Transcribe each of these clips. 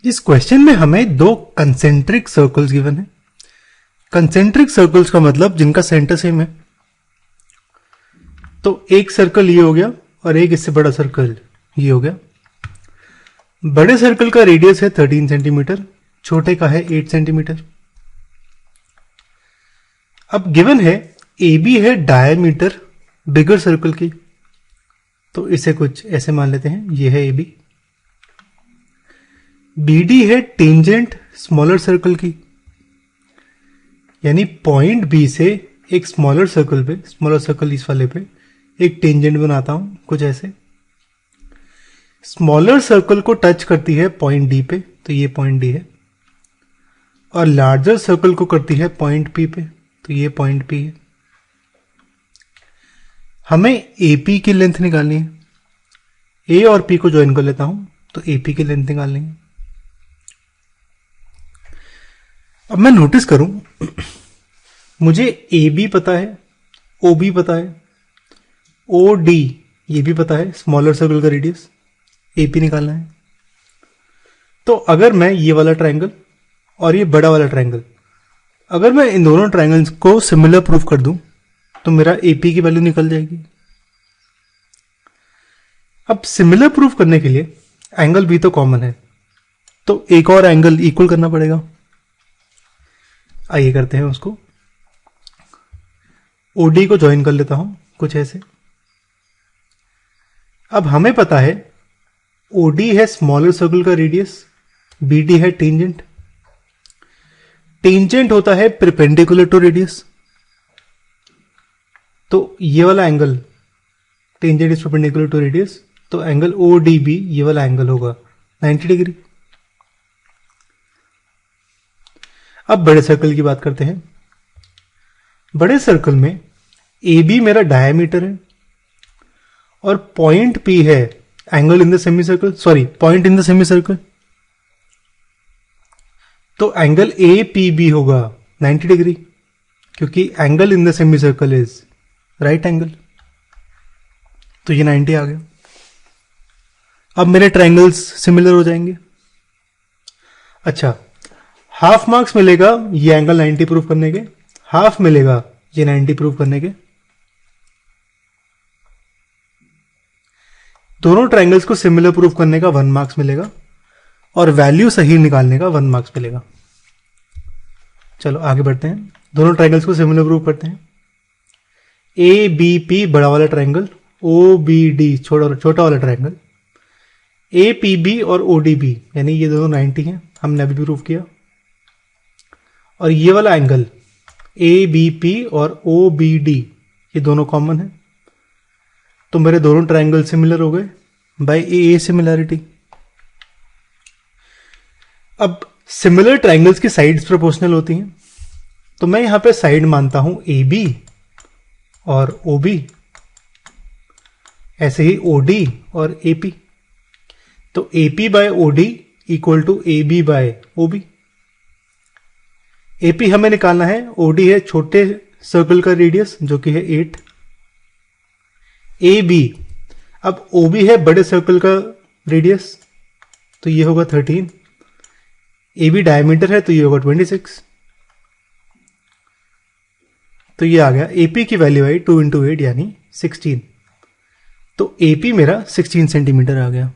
इस क्वेश्चन में हमें दो कंसेंट्रिक सर्कल्स गिवन है। कंसेंट्रिक सर्कल्स का मतलब जिनका सेंटर सेम है। तो एक सर्कल ये हो गया और एक इससे बड़ा सर्कल ये हो गया। बड़े सर्कल का रेडियस है 13 सेंटीमीटर, छोटे का है 8 सेंटीमीटर। अब गिवन है ए बी है डायमीटर बिगर सर्कल की, तो इसे कुछ ऐसे मान लेते हैं, ये है ए बी। बी डी है टेंजेंट स्मॉलर सर्कल की, यानी पॉइंट बी से एक स्मॉलर सर्कल पे, स्मॉलर सर्कल इस वाले पे एक टेंजेंट बनाता हूं कुछ ऐसे। स्मॉलर सर्कल को टच करती है पॉइंट डी पे, तो ये पॉइंट डी है, और लार्जर सर्कल को करती है पॉइंट पी पे, तो ये पॉइंट पी है। हमें एपी की लेंथ निकालनी है। ए और पी को ज्वाइन कर लेता हूं, तो एपी की लेंथ निकाल लेंगे। अब मैं नोटिस करूं, मुझे ए बी पता है, ओ बी पता है, ओ डी ये भी पता है, स्मॉलर सर्कल का रेडियस, एपी निकालना है। तो अगर मैं ये वाला ट्रायंगल और ये बड़ा वाला ट्रायंगल, अगर मैं इन दोनों ट्रायंगल्स को सिमिलर प्रूफ कर दूं तो मेरा एपी की वैल्यू निकल जाएगी। अब सिमिलर प्रूफ करने के लिए एंगल बी तो कॉमन है, तो एक और एंगल इक्वल करना पड़ेगा। आइए करते हैं उसको। ओडी को ज्वाइन कर लेता हूं कुछ ऐसे। अब हमें पता है ओडी है स्मॉलर सर्कल का रेडियस, बीडी है टेंजेंट। टेंजेंट होता है परपेंडिकुलर टू रेडियस, तो ये वाला angle tangent is perpendicular to radius, तो एंगल ओ डी बी ये वाला एंगल होगा 90 डिग्री। अब बड़े सर्कल की बात करते हैं। बड़े सर्कल में ए बी मेरा डायमीटर है और पॉइंट पी है angle in the semi circle, sorry point in the semi circle, तो एंगल ए पी बी होगा 90 डिग्री, क्योंकि angle in the semi circle is right angle, तो ये 90 आ गया। अब मेरे ट्रायंगल्स सिमिलर हो जाएंगे। अच्छा, हाफ मार्क्स मिलेगा ये एंगल 90 प्रूफ करने के, हाफ मिलेगा ये 90 प्रूफ करने के। दोनों ट्रायंगल्स को सिमिलर प्रूफ करने का 1 मार्क्स मिलेगा और वैल्यू सही निकालने का 1 मार्क्स मिलेगा। चलो आगे बढ़ते हैं, दोनों ट्रायंगल्स को सिमिलर प्रूफ करते हैं। ए बी पी बड़ा वाला ट्रायंगल, ओ बी डी छोटा वाला ट्रायंगल, ए पी बी और ओ डी बी यानी ये दोनों 90 हैं, हमने अभी भी प्रूफ किया। और ये वाला एंगल ए बी पी और ओ बी डी ये दोनों कॉमन है, तो मेरे दोनों ट्रायंगल सिमिलर हो गए बाय ए सिमिलैरिटी। अब सिमिलर ट्रायंगल्स की साइड्स प्रोपोर्शनल होती हैं, तो मैं यहां पे साइड मानता हूं ए बी और ओ बी, ऐसे ही ओ डी और ए पी, तो A P by O D equal to A B by O B. AP हमें निकालना है, ओडी है छोटे सर्कल का रेडियस जो कि है 8, ए बी, अब ओ बी है बड़े सर्कल का रेडियस, तो ये होगा 13, ए बी डायमीटर है तो ये होगा 26, तो ये आ गया एपी की वैल्यू आई 2 × 8 यानी 16, तो एपी मेरा 16 सेंटीमीटर आ गया।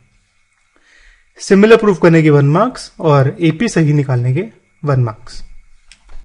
सिमिलर प्रूफ करने के 1 मार्क्स और एपी सही निकालने के 1 मार्क्स।